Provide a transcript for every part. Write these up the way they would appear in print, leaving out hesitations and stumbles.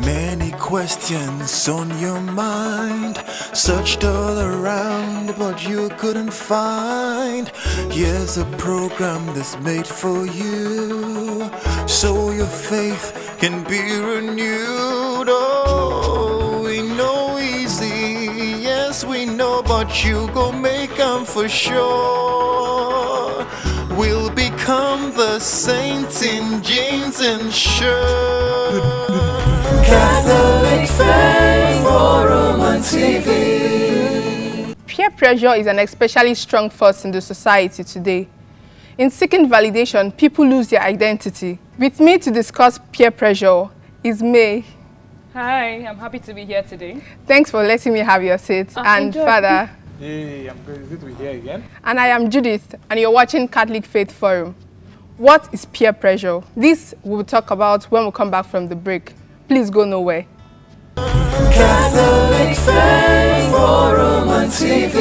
Many questions on your mind, searched all around, but you couldn't find. Here's a program that's made for you, so your faith can be renewed. Oh, we know easy, yes we know, but you gon' make 'em for sure. We'll become the saints in jeans and shirt. CFFONTV on TV. Peer pressure is an especially strong force in the society today. In seeking validation, people lose their identity. With me to discuss peer pressure is May. Hi, I'm happy to be here today. Thanks for letting me have your seat. And enjoy. Father. Hey, I'm good to be here again. And I am Judith, and you're watching Catholic Faith Forum. What is peer pressure? This we'll talk about when we come back from the break. Please go nowhere. CFFONTV on TV.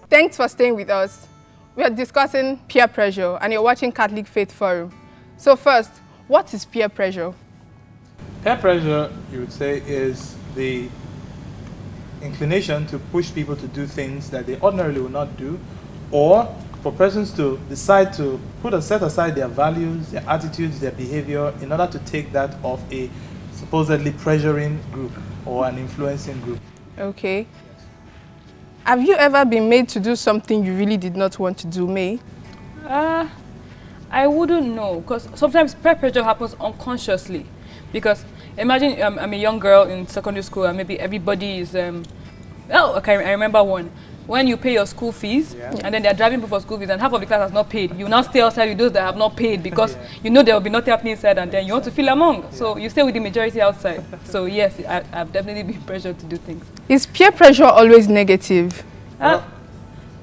Thanks for staying with us. We are discussing peer pressure, and you're watching Catholic Faith Forum. So first, what is peer pressure? Peer pressure, you would say, is the inclination to push people to do things that they ordinarily would not do, or for persons to decide to set aside their values, their attitudes, their behavior in order to take that of a supposedly pressuring group or an influencing group. Okay. Yes. Have you ever been made to do something you really did not want to do, May? I wouldn't know, because sometimes peer pressure happens unconsciously. Because imagine I'm a young girl in secondary school and maybe everybody is, I remember one. When you pay your school fees, and then they're driving before school fees and half of the class has not paid, you now stay outside with those that have not paid because you know there will be nothing happening inside, and then you want to feel among. So you stay with the majority outside. So yes, I've definitely been pressured to do things. Is peer pressure always negative?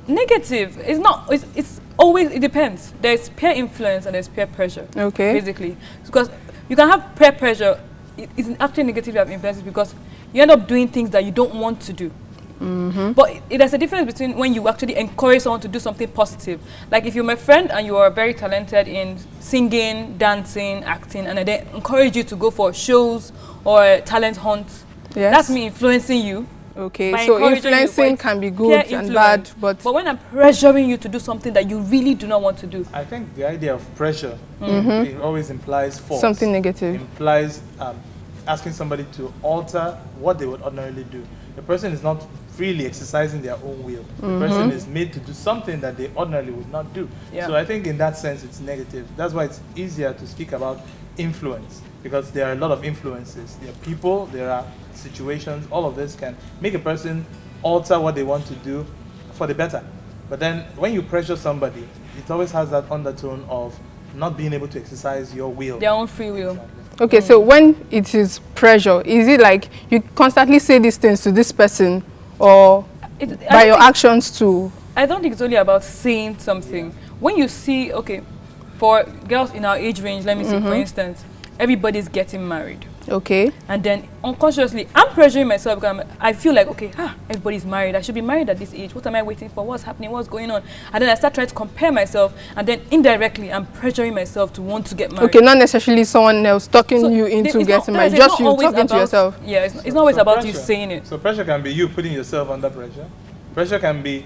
Negative. It's not. It's always, it depends. There's peer influence and there's peer pressure. Okay. Basically. Because you can have peer pressure, it's actually negative influence because you end up doing things that you don't want to do. Mm-hmm. But there's a difference between when you actually encourage someone to do something positive. Like if you're my friend and you are very talented in singing, dancing, acting, and they encourage you to go for shows or talent hunts, that's me influencing you. Okay, so influencing can be good and bad, but when I'm pressuring you to do something that you really do not want to do. I think the idea of pressure it always implies force. Something negative. It implies asking somebody to alter what they would ordinarily do. The person is not freely exercising their own will. The person is made to do something that they ordinarily would not do. Yeah. So I think in that sense it's negative. That's why it's easier to speak about influence, because there are a lot of influences. There are people, there are situations, all of this can make a person alter what they want to do for the better. But then when you pressure somebody, it always has that undertone of not being able to exercise your will. Their own free will. Okay, so when it is pressure, is it like you constantly say these things to this person, or by your actions too? I don't think it's only about saying something. When you see, okay, for girls in our age range, let me see, for instance, everybody's getting married. Okay. And then unconsciously, I'm pressuring myself because I feel like, okay, everybody's married. I should be married at this age. What am I waiting for? What's happening? What's going on? And then I start trying to compare myself, and then indirectly, I'm pressuring myself to want to get married. Okay, not necessarily someone else talking you into getting married, just you talking to yourself. Yeah, it's not always about you saying it. So pressure can be you putting yourself under pressure. Pressure can be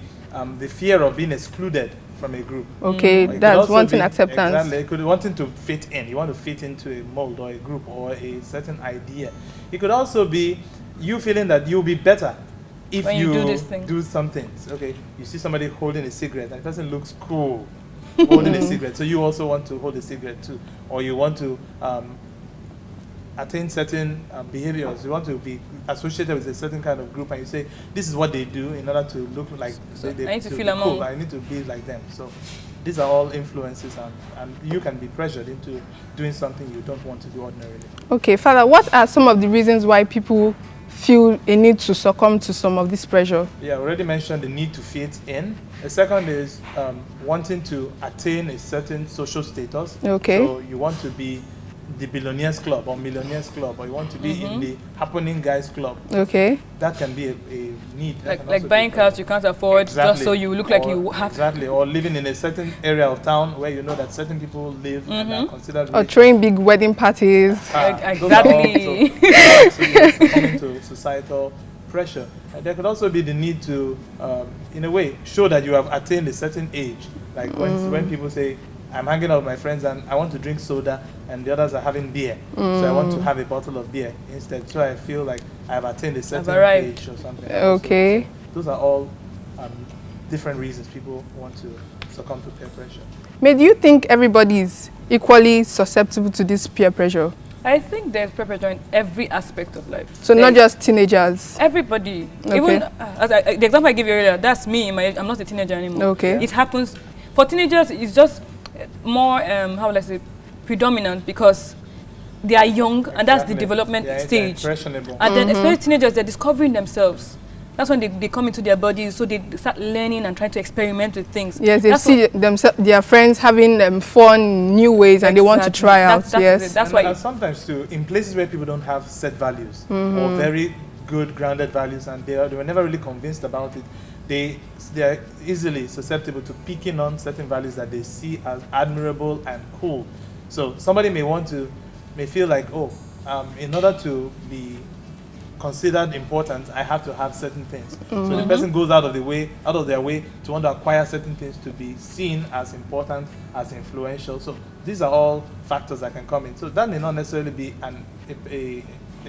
the fear of being excluded from a group. Okay, that's wanting acceptance. Exactly, it could be wanting to fit in. You want to fit into a mold or a group or a certain idea. It could also be you feeling that you'll be better if when you do some things. Okay, you see somebody holding a cigarette and the person looks cool holding a cigarette, so you also want to hold a cigarette too, or you want to attain certain behaviors. You want to be associated with a certain kind of group, and you say, this is what they do in order to look like, I need to feel among. Cool. I need to be like them. So these are all influences, and you can be pressured into doing something you don't want to do ordinarily. Okay, Father, what are some of the reasons why people feel a need to succumb to some of this pressure? Yeah, I already mentioned the need to fit in. The second is wanting to attain a certain social status. Okay. So you want to be the billionaires club or millionaires club, or you want to be in the happening guys club. Okay. That can be a need. Like buying cars you can't afford just so you look like you have. Exactly. Or living in a certain area of town where you know that certain people live and are considered rich. Or throwing big wedding parties. Exactly. Coming to societal pressure. And there could also be the need to, in a way, show that you have attained a certain age. Like when people say, I'm hanging out with my friends and I want to drink soda and the others are having beer. So I want to have a bottle of beer instead. So I feel like I have attained a certain age or something. Okay. So those are all different reasons people want to succumb to peer pressure. May, do you think everybody is equally susceptible to this peer pressure? I think there's peer pressure in every aspect of life. So not just teenagers? Everybody. Okay. Even, the example I gave you earlier, that's me in my age. I'm not a teenager anymore. Okay. It happens. For teenagers, it's just more, how will I say, predominant because they are young and that's the development stage. Impressionable. And then especially teenagers, they're discovering themselves. That's when they come into their bodies, so they start learning and trying to experiment with things. Yes, they see their friends having fun, new ways, and they want to try out. That's why. Sometimes too, in places where people don't have set values or very good grounded values, and they were never really convinced about it, they are easily susceptible to picking on certain values that they see as admirable and cool. So somebody may feel like, in order to be considered important, I have to have certain things. So the person goes out of their way to want to acquire certain things to be seen as important, as influential. So these are all factors that can come in. So that may not necessarily be a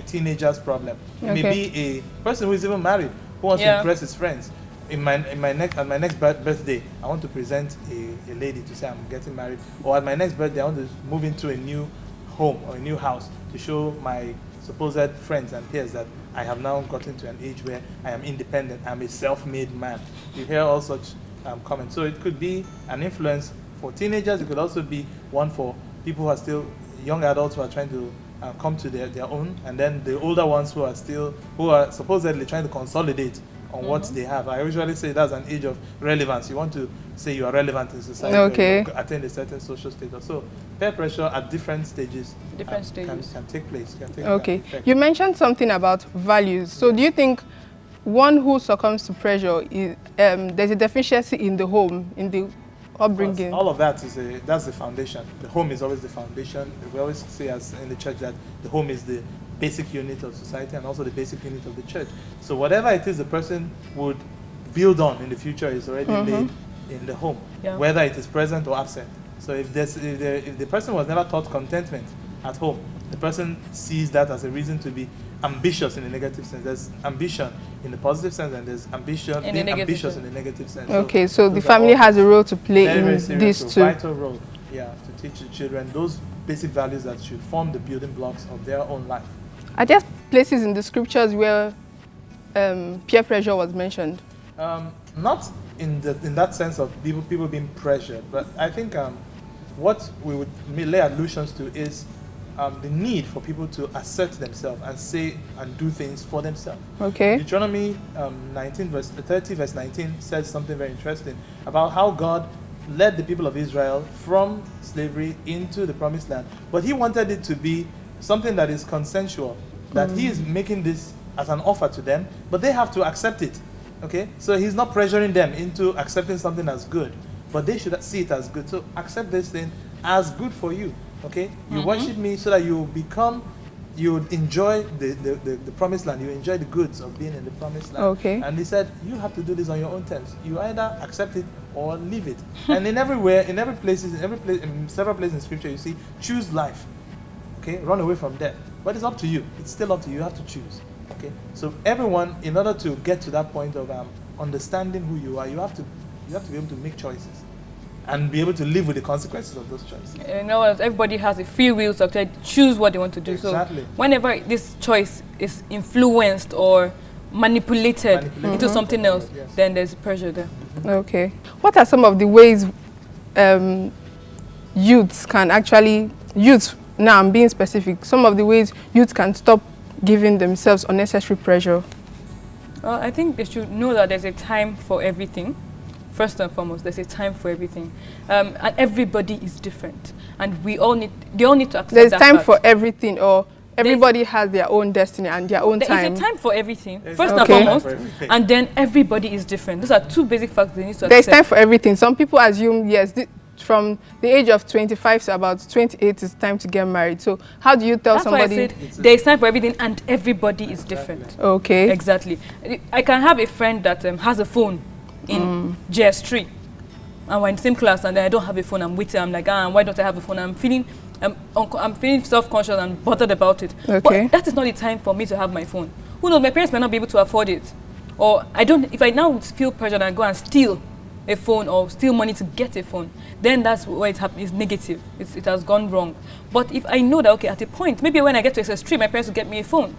teenager's problem. It may be a person who is even married who wants to impress his friends. At my next birthday, I want to present a lady to say I'm getting married, or at my next birthday, I want to move into a new home or a new house to show my supposed friends and peers that I have now gotten to an age where I am independent. I'm a self-made man. You hear all such comments. So it could be an influence for teenagers. It could also be one for people who are still young adults who are trying to come to their own, and then the older ones who are supposedly trying to consolidate on what they have. I usually say that's an age of relevance. You want to say you are relevant in society, or you attain a certain social status. So peer pressure at different stages, can take place. You mentioned something about values. So do you think one who succumbs to pressure is there's a deficiency in the home, in the upbringing? All of that that's the foundation. The home is always the foundation. We always say as in the church that the home is the basic unit of society and also the basic unit of the church. So whatever it is the person would build on in the future is already laid in the home, whether it is present or absent. So if the person was never taught contentment at home, the person sees that as a reason to be ambitious in the negative sense. There's ambition in the positive sense, and there's ambition being ambitious in the negative sense. Okay, so the family has a role to play in these two. Vital role, to teach the children those basic values that should form the building blocks of their own life. Are there places in the scriptures where peer pressure was mentioned? Not in that sense of people being pressured, but I think what we would lay allusions to is the need for people to assert themselves and say and do things for themselves. Okay. Deuteronomy 30 verse 19 says something very interesting about how God led the people of Israel from slavery into the promised land, but he wanted it to be something that is consensual, that he is making this as an offer to them, but they have to accept it. Okay, so he's not pressuring them into accepting something as good, but they should see it as good. So accept this thing as good for you. Okay, you worship me so that you enjoy the promised land. You enjoy the goods of being in the promised land. Okay. And he said you have to do this on your own terms. You either accept it or leave it. And in several places in Scripture, you see, choose life. Okay, run away from death. But it's up to you. It's still up to you. You have to choose. Okay, so everyone, in order to get to that point of understanding who you are, you have to be able to make choices and be able to live with the consequences of those choices. In other words, everybody has a free will to choose what they want to do. Exactly. So whenever this choice is influenced or manipulated into something else, then there's pressure there. Okay. What are some of the ways youths can actually, now I'm being specific, some of the ways youth can stop giving themselves unnecessary pressure? Well, I think they should know that there's a time for everything. first and foremost, there's a time for everything. And everybody is different. And they all need to accept There's that time fact. for everything, or everybody has their own destiny and their own There time. is a time for everything, There's first time and for foremost, everything. and then everybody is different. Those are two basic facts they need to There's time accept. for everything. Some people assume, yes, from the age of 25 to about 28 is time to get married. So how do you tell That's why I somebody? said there is time for everything and everybody is different. Okay. Exactly. I can have a friend that has a phone in JS3, and we're in the same class, and then I don't have a phone. I'm waiting. I'm like, why don't I have a phone? I'm feeling self-conscious and bothered about it. Okay. But that is not the time for me to have my phone. Who knows? My parents might not be able to afford it, or I don't. If I now feel pressured and go and steal a phone or steal money to get a phone, then that's where it happens. It's negative. It has gone wrong. But if I know that, okay, at a point, maybe when I get to SS3, my parents will get me a phone.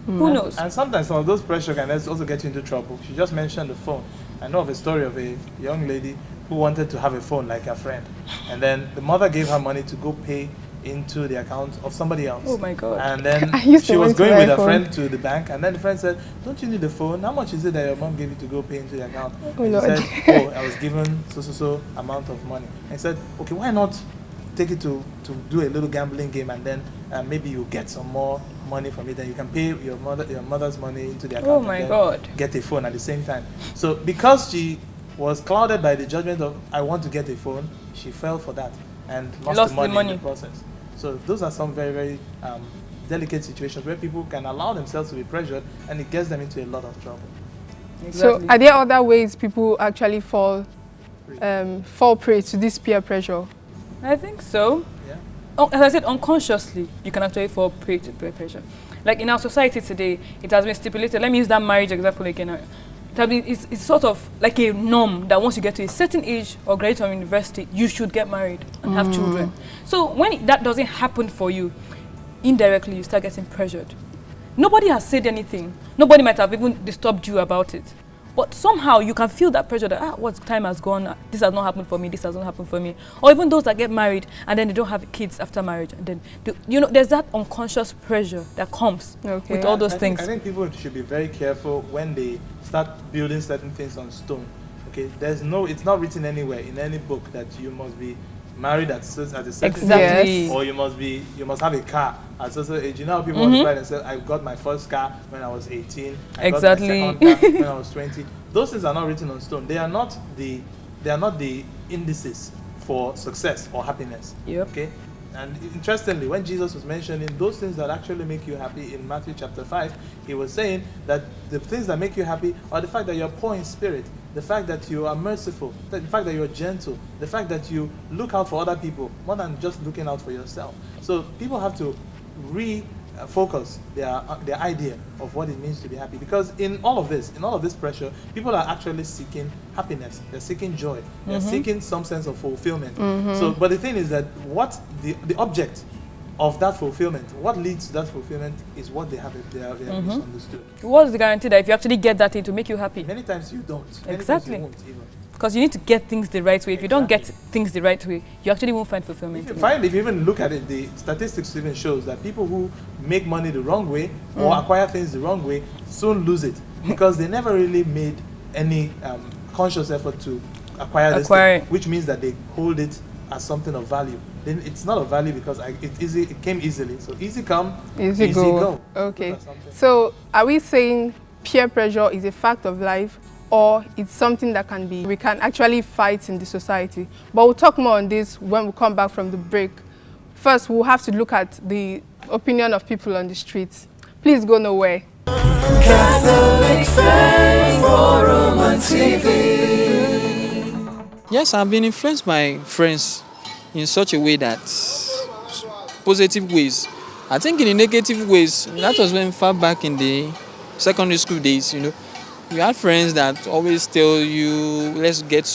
Who knows? And sometimes some of those pressure can also get you into trouble. She just mentioned the phone. I know of a story of a young lady who wanted to have a phone like her friend. And then the mother gave her money to go pay into the account of somebody else. Oh my God. And then I used to she was want to going buy with a her phone. friend to the bank, and then the friend said, "Don't you need a phone? How much is it that your mom gave you to go pay into the account?" Oh, and Lord. she said, "Oh, I was given so amount of money." And I said, "Okay, why not take it to do a little gambling game, and then maybe you get some more money from it, and you can pay your mother's money into the account." Oh and my then God. Get a phone at the same time. So because she was clouded by the judgment of "I want to get a phone," she fell for that and lost the money in the process. So those are some very, very delicate situations where people can allow themselves to be pressured, and it gets them into a lot of trouble. So are there other ways people actually fall prey to this peer pressure? I think so. Yeah. Oh, as I said, unconsciously, you can actually fall prey to peer pressure. Like in our society today, it has been stipulated. Let me use that marriage example again. It's sort of like a norm that once you get to a certain age or graduate from university, you should get married and have children. So when that doesn't happen for you, indirectly you start getting pressured. Nobody has said anything. Nobody might have even disturbed you about it. But somehow you can feel that pressure that, what time has gone, this has not happened for me, this has not happened for me. Or even those that get married and then they don't have kids after marriage. And then, there's that unconscious pressure that comes with all those things. I think people should be very careful when they start building certain things on stone. Okay, it's not written anywhere in any book that you must be married at a certain Exactly. age, or you must have a car at a certain age. You know how people want to buy and say, "I got my first car when I was 18. I got my second car when I was 20." Those things are not written on stone. They are not the indices for success or happiness. Yep. Okay. And interestingly, when Jesus was mentioning those things that actually make you happy in Matthew chapter 5, he was saying that the things that make you happy are the fact that you're poor in spirit, the fact that you are merciful, the fact that you're gentle, the fact that you look out for other people more than just looking out for yourself. So people have to refocus their idea of what it means to be happy, because in all of this pressure, people are actually seeking happiness, they're seeking joy, they're seeking some sense of fulfillment. So but the thing is that what the object of that fulfillment, what leads to that fulfillment, is what they have misunderstood. What's the guarantee that if you actually get that thing to make you happy? Many times you don't. Many Exactly. times you won't even. Because you need to get things the right way. If you don't get things the right way, you actually won't find fulfillment. If you even look at it, the statistics even shows that people who make money the wrong way or acquire things the wrong way soon lose it, because they never really made any conscious effort to acquire this thing, which means that they hold it as something of value. Then it's not of value because it came easily. So easy come, easy go. Okay. So are we saying peer pressure is a fact of life, or it's something that we can actually fight in the society? But we'll talk more on this when we come back from the break. First, we'll have to look at the opinion of people on the streets. Please go nowhere. Catholic Faith Forum on TV. Yes, I've been influenced by friends in such a way that positive ways. I think in the negative ways, that was when far back in the secondary school days, you had friends that always tell you, let's get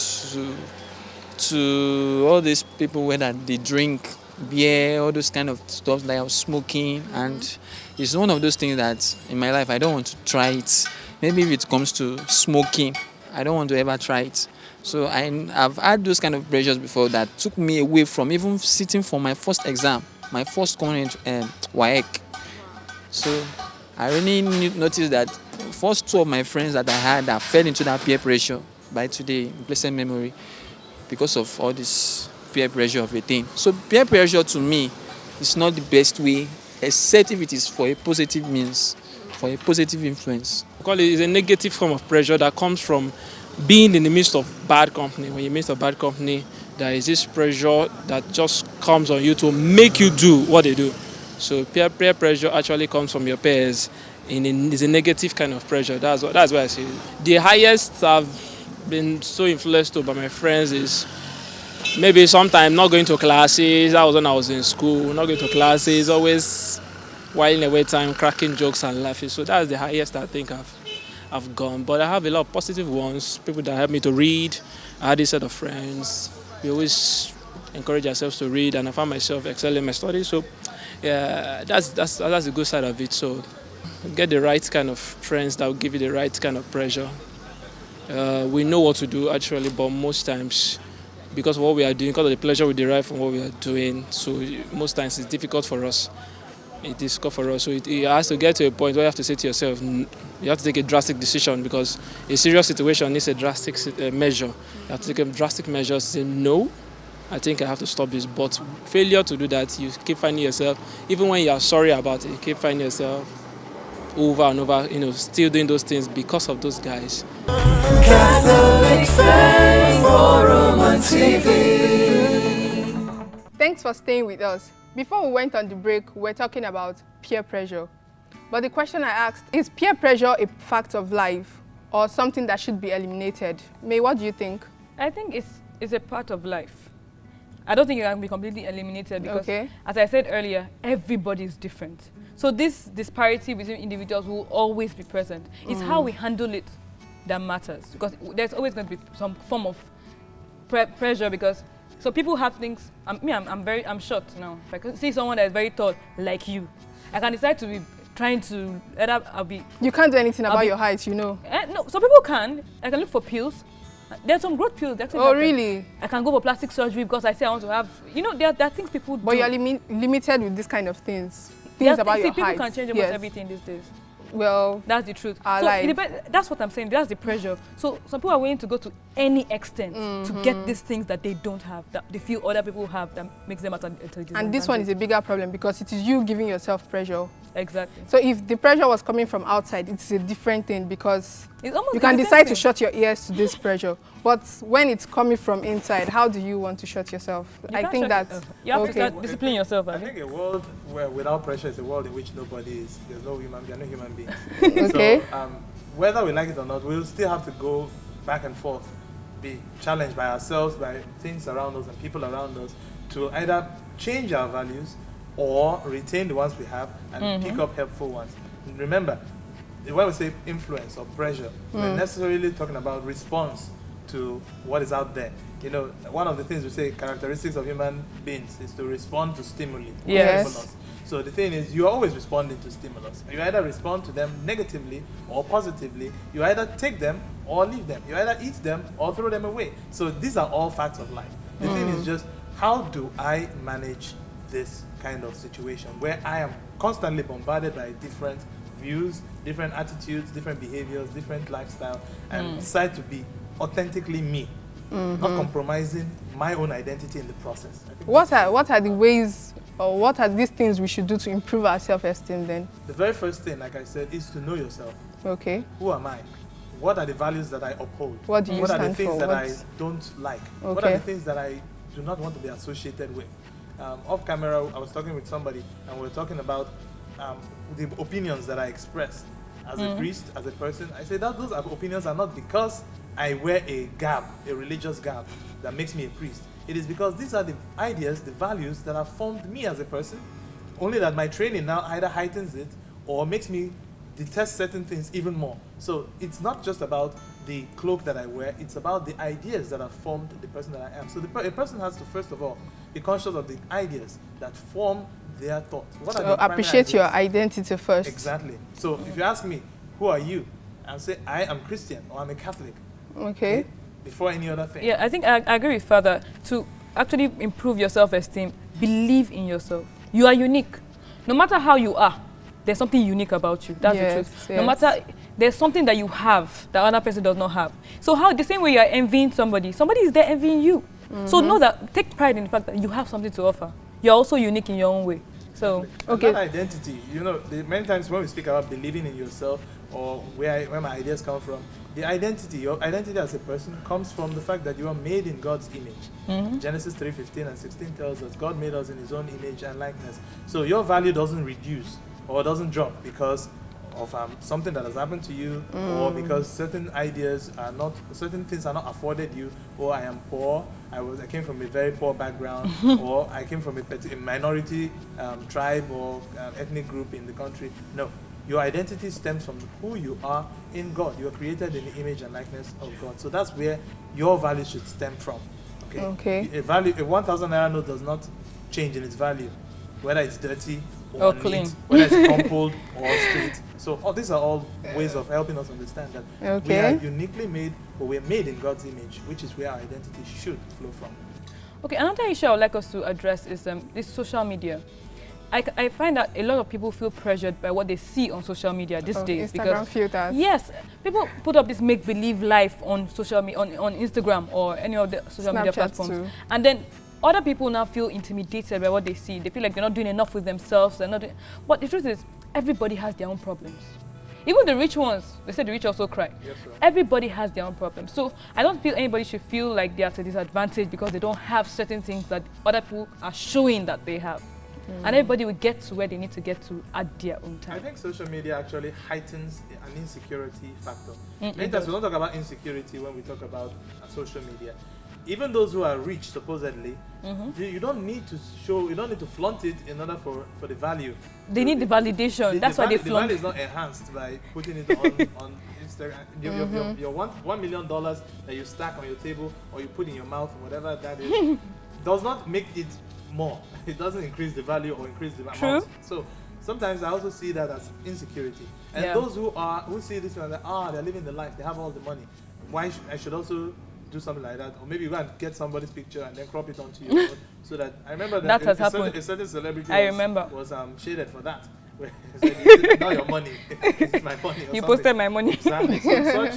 to all these people where that they drink beer, all those kind of stuff like smoking, and it's one of those things that in my life I don't want to try it. Maybe if it comes to smoking, I don't want to ever try it. So I've had those kind of pressures before that took me away from even sitting for my first exam, my first current WAEC. So I really noticed that first two of my friends that I had that fell into that peer pressure, by today in blessed memory because of all this peer pressure of a thing. So peer pressure to me is not the best way, except if it is for a positive means, for a positive influence. Because it is a negative form of pressure that comes from being in the midst of bad company. When you're in the midst of bad company, there is this pressure that just comes on you to make you do what they do. So peer pressure actually comes from your peers. It's a negative kind of pressure. That's why I say the highest I've been so influenced by my friends is maybe sometimes not going to classes. That was when I was in school, not going to classes, always whiling away time, cracking jokes and laughing. So that's the highest I think I've gone. But I have a lot of positive ones, people that help me to read. I had this set of friends. We always encourage ourselves to read, and I found myself excelling in my studies. So yeah, that's the good side of it. So get the right kind of friends that will give you the right kind of pressure. We know what to do actually, but most times, because of what we are doing, because of the pleasure we derive from what we are doing, so most times it's difficult for us. It is difficult for us. So it has to get to a point where you have to say to yourself, you have to take a drastic decision, because a serious situation needs a drastic measure. You have to take a drastic measure, say no, I think I have to stop this. But failure to do that, you keep finding yourself, even when you are sorry about it, you keep finding yourself over and over, still doing those things because of those guys. Thanks for staying with us. Before we went on the break, we were talking about peer pressure. But the question I asked, is peer pressure a fact of life or something that should be eliminated? May, what do you think? I think it's a part of life. I don't think it can be completely eliminated because, as I said earlier, everybody is different. So this disparity between individuals will always be present. It's how we handle it that matters, because there's always going to be some form of pressure, because so people have things. I'm short now. If I can see someone that is very tall like you, I can decide to be trying to You can't do anything about your height, No, some people can. I can look for pills. There's some growth pills. Oh, really? I can go for plastic surgery because I say I want to have. There are things people do. But you're limited with this kind of things. Things about your height. People can change almost everything these days. Well, that's the truth. So that's what I'm saying. That's the pressure. So some people are willing to go to any extent to get these things that they don't have, that they feel other people have, that makes them at a disadvantage. And this one is a bigger problem because it is you giving yourself pressure. Exactly. So if the pressure was coming from outside, it's a different thing, because you can decide to shut your ears to this pressure. But when it's coming from inside, how do you want to shut yourself? I think that you have to start disciplining yourself. I think a world where without pressure is a world in which nobody is. There are no human beings. Okay. So whether we like it or not, we'll still have to go back and forth, be challenged by ourselves, by things around us and people around us, to either change our values or retain the ones we have and pick up helpful ones. And remember, when we say influence or pressure, we're necessarily talking about response to what is out there. One of the things we say, characteristics of human beings, is to respond to stimuli. Yes. Stimulus. So the thing is, you are always responding to stimulus. You either respond to them negatively or positively. You either take them or leave them. You either eat them or throw them away. So these are all facts of life. The thing is just, how do I manage this kind of situation where I am constantly bombarded by different views, different attitudes, different behaviors, different lifestyle, and decide to be authentically me, not compromising my own identity in the process. What are the ways, or what are these things we should do to improve our self-esteem then? The very first thing, like I said, is to know yourself. Okay. Who am I? What are the values that I uphold? What do you What are stand the things for? that I don't like? Okay. What are the things that I do not want to be associated with? Off camera, I was talking with somebody, and we were talking about the opinions that I express as a priest, as a person. I say that those opinions are not because I wear a garb, a religious garb, that makes me a priest. It is because these are the ideas, the values that have formed me as a person, only that my training now either heightens it or makes me detest certain things even more. So it's not just about the cloak that I wear, it's about the ideas that have formed the person that I am. So a person has to, first of all, be conscious of the ideas that form their thoughts. What are the primary appreciate your ideas? identity first. Exactly. So if you ask me, who are you? I'll say, I am Christian or I'm a Catholic. Okay. Before any other thing. Yeah, I think I agree with Father. To actually improve your self-esteem, believe in yourself. You are unique. No matter how you are, there's something unique about you. That's the truth. No Yes. matter, there's something that you have that another person does not have. So how, the same way you're envying somebody is there envying you. So know that, take pride in the fact that you have something to offer. You're also unique in your own way. So, okay. That identity, you know, many times when we speak about believing in yourself or where my ideas come from, your identity as a person comes from the fact that you are made in God's image. Genesis 3:15 and 16 tells us God made us in his own image and likeness. So your value doesn't reduce or doesn't drop because of something that has happened to you, or because certain things are not afforded you, or I am poor, I came from a very poor background, or I came from a minority tribe or ethnic group in the country. No, your identity stems from who you are in God. You are created in the image and likeness of God. So that's where your value should stem from. Okay. A 1,000 naira note does not change in its value, whether it's dirty or clean, neat, whether it's crumpled or straight. So these are all ways of helping us understand that we are uniquely made, but we're made in God's image, which is where our identity should flow from. Okay, another issue I would like us to address is this social media. I find that a lot of people feel pressured by what they see on social media these days. Instagram filters. Yes, people put up this make-believe life on social media, on Instagram or any of the social media platforms. Too. And then other people now feel intimidated by what they see. They feel like they're not doing enough with themselves. But the truth is, everybody has their own problems. Even the rich ones, they say the rich also cry. Yes, sir. Everybody has their own problems. So I don't feel anybody should feel like they are at a disadvantage because they don't have certain things that other people are showing that they have. And everybody will get to where they need to get to at their own time. I think social media actually heightens an insecurity factor. Many times we don't talk about insecurity when we talk about social media. Even those who are rich, supposedly, you don't need to flaunt it in order for the value. They need the validation. That's why they flaunt. The value is not enhanced by putting it on Instagram. Your $1 million that you stack on your table or you put in your mouth, whatever that is, does not make it more. It doesn't increase the value or increase the amount. So sometimes I also see that as insecurity. And those who see this and they're living the life, they have all the money. Why I should also do something like that? Or maybe you go and get somebody's picture and then crop it onto your phone so that I remember that has happened. A certain celebrity was shaded for that. Not your money, it's my money. You posted my money. Exactly. So such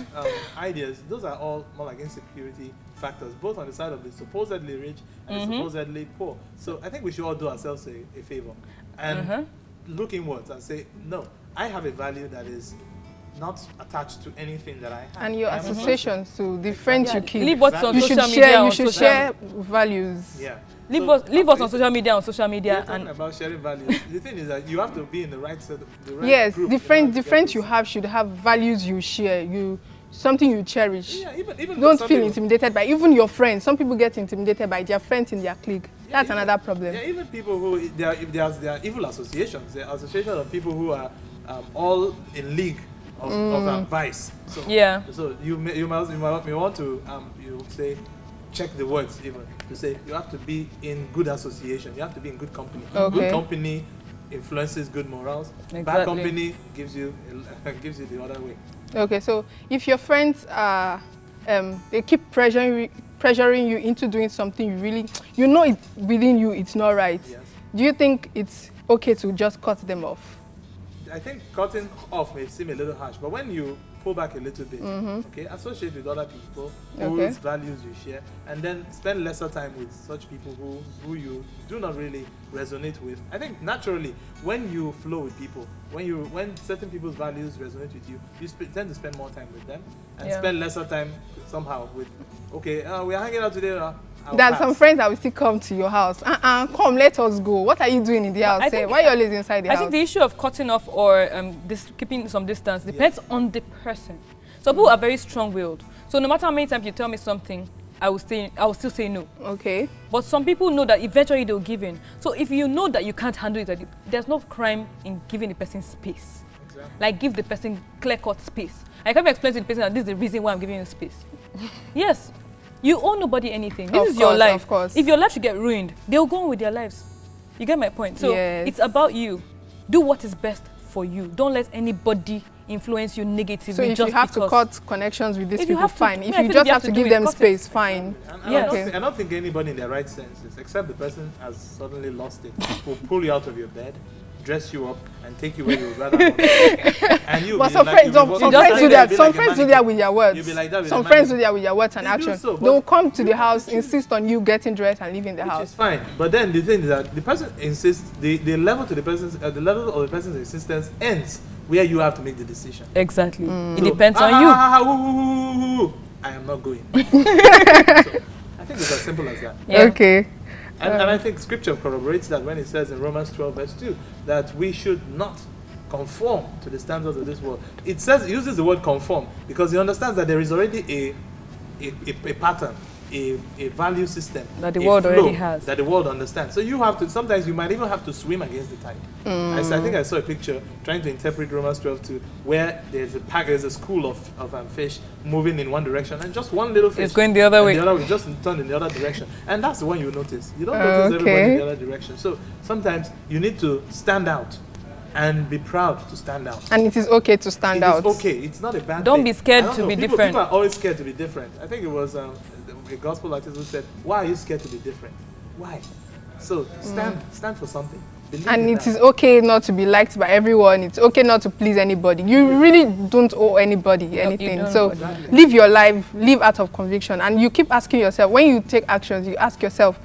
ideas, those are all more like insecurity factors, both on the side of the supposedly rich and the supposedly poor. So I think we should all do ourselves a favor and look inwards and say, no, I have a value that is not attached to anything that I have. And your associations to the friends you keep. Leave what's on you social should media. Share, you should share values. Yeah. Leave us on social media You're talking about sharing values. The thing is that you have to be in the right set, the right yes, group. the friends you have should have values you share. Something you cherish. Yeah, even don't feel intimidated by even your friends. Some people get intimidated by their friends in their clique. That's another problem. Yeah, even people who they are evil associations. They are associations of people who are all in league of vice. So so you may want to say check the words even to say you have to be in good association. You have to be in good company. Okay. Good company influences good morals. Exactly. Bad company gives you the other way. Okay, so if your friends are, they keep pressuring you into doing something you know it within you it's not right. Yes. Do you think it's okay to just cut them off? I think cutting off may seem a little harsh, but when you pull back a little bit, associate with other people whose values you share, and then spend lesser time with such people who you do not really resonate with. I think naturally, when you flow with people, when certain people's values resonate with you, you tend to spend more time with them and spend lesser time somehow with. Okay, we're hanging out today. There are some friends that will still come to your house. Come, let us go. What are you doing in the house? Why are you always inside the house? I think the issue of cutting off or keeping some distance depends on the person. Some people are very strong-willed. So no matter how many times you tell me something, I will still say no. Okay. But some people know that eventually they'll give in. So if you know that you can't handle it, there's no crime in giving the person space. Exactly. Like give the person clear-cut space. I can't explain to the person that this is the reason why I'm giving you space. Yes. You owe nobody anything. This is your life. Of course. If your life should get ruined, they'll go on with their lives. You get my point? So it's about you. Do what is best for you. Don't let anybody influence you negatively. So if you have to cut connections with these people, fine. If you just have to give them space, fine. I don't think anybody in their right senses, except the person has suddenly lost it, will pull you out of your bed, dress you up and take you where you would rather not. And you But be some like, friends, you'll be some walking friends outside do there, that. be Some like a friends do that mannequin. with their words. You'll be like that with Some a friends do mannequin. that with their words and They do actions. so, but- They will come to the house, insist on you getting dressed and leaving the Which house. is fine, but then the thing is that the person insists. The level to the person's the level of the person's insistence ends where you have to make the decision. Exactly. Mm. It depends on you. I am not going. So, I think it's as simple as that. Yeah. Okay. And I think scripture corroborates that when it says in Romans 12 verse 2 that we should not conform to the standards of this world. It uses the word conform because it understands that there is already a pattern, a value system That the a world flow already has. that the world understands. So you have to, sometimes you might even have to swim against the tide. I think I saw a picture trying to interpret Romans 12:2 where there's a school of fish moving in one direction and just one little fish It's going the other and way. the other way just turned in the other direction, and that's the one you notice. You don't notice everybody in the other direction. So sometimes you need to stand out and be proud to stand out. And it is okay to stand out. It's okay. It's not a bad Don't thing. be scared I don't to know, be people, different. People are always scared to be different. I think it was a gospel artist who said, "Why are you scared to be different? Why?" So stand for something. Believe And in it that. is okay not to be liked by everyone. It's okay not to please anybody. You really don't owe anybody anything. don't. So Exactly. live your life, live out of conviction. And you keep asking yourself, when you take actions, you ask yourself,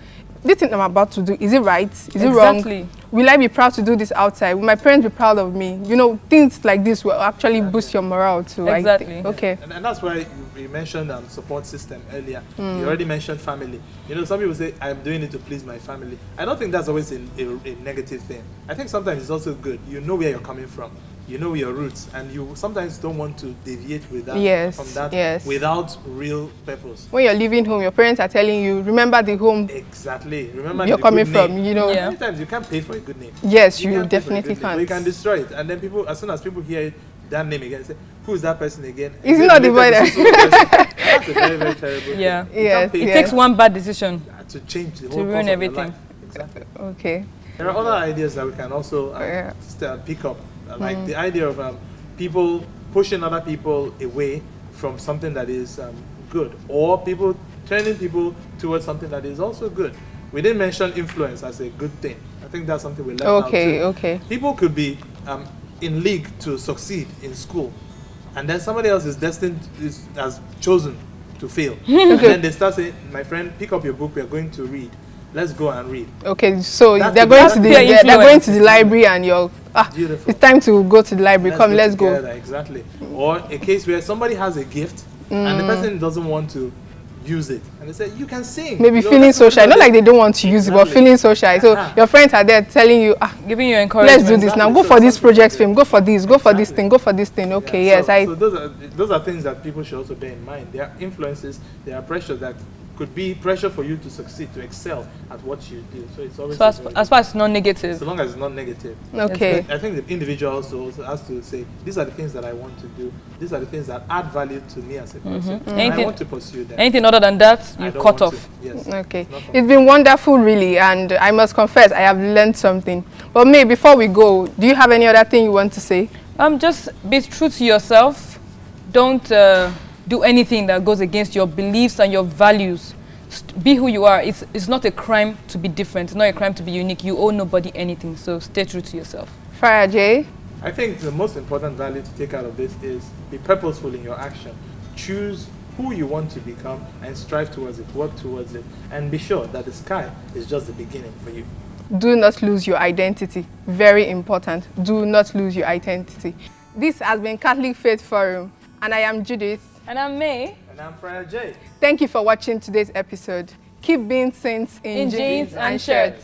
this thing I'm about to do, is it right? Is it wrong? Exactly. Will I be proud to do this outside? Will my parents be proud of me? You know, things like this will actually boost your morale too. I Exactly. think. Okay. And that's why you mentioned support system earlier. You already mentioned family. You know, some people say, I'm doing it to please my family. I don't think that's always a negative thing. I think sometimes it's also good. You know where you're coming from. You know your roots. And you sometimes don't want to deviate with that, Yes, from that yes. without real purpose. When you're leaving home, your parents are telling you, remember the home Exactly. Remember you're the coming good from, name. you know. Yeah. Many times you can't pay for a good name. Yes, You you can't pay for a definitely good name, but you can can't. destroy it, and then people, as soon as people hear that name again, say, "Who is that person again?" Is it not the boy related to so-so person? That's a very, very terrible thing. Yeah. You Yes, can't pay It Yeah. takes one bad decision. to change the To whole ruin course of your everything. life. Exactly. Okay. There are other ideas that we can also Yeah. pick up, like the idea of people pushing other people away from something that is good, or people turning people towards something that is also good. We didn't mention influence as a good thing. I think that's something we left out Okay, too. okay. People could be in league to succeed in school, and then somebody else is destined, has chosen to fail. And then they start saying, "My friend, pick up your book. We are going to read. Let's go and read." Okay, so That's they're the- going that's to the peer they're going influence. to the library and you're Beautiful. it's time to go to the library. Come, let's go. together, exactly. Or a case where somebody has a gift and the person doesn't want to use it, and they say, "You can sing." Maybe You know, feeling that's so something shy. Not that like they don't want to use it, but Exactly. feeling so shy. So Uh-huh. your friends are there telling you, Giving you let's encouragement. do this now. Exactly. Go So for this something project like film. Go for this. Go for this Exactly. thing. Go for this thing. Okay, Yeah, yes, so those are things that people should also bear in mind. There are influences, there are pressures that could be pressure for you to succeed, to excel at what you do. So it's always So as far as it's not negative. so long as it's not negative. Okay. I think the individual also has to say, these are the things that I want to do. These are the things that add value to me as a person. And I Anything- want to pursue them. Anything other than that, I you don't cut want off. to. Yes. Okay. Not for It's been wonderful, really, and I must confess I have learned something. But May, before we go, do you have any other thing you want to say? Just be true to yourself. Don't do anything that goes against your beliefs and your values. Be who you are. It's not a crime to be different. It's not a crime to be unique. You owe nobody anything. So stay true to yourself. Farah J. I think the most important value to take out of this is be purposeful in your action. Choose who you want to become and strive towards it, work towards it, and be sure that the sky is just the beginning for you. Do not lose your identity. Very important. Do not lose your identity. This has been Catholic Faith Forum, and I am Judith. And I'm May. And I'm Friar J. Thank you for watching today's episode. Keep being saints in jeans and shirts.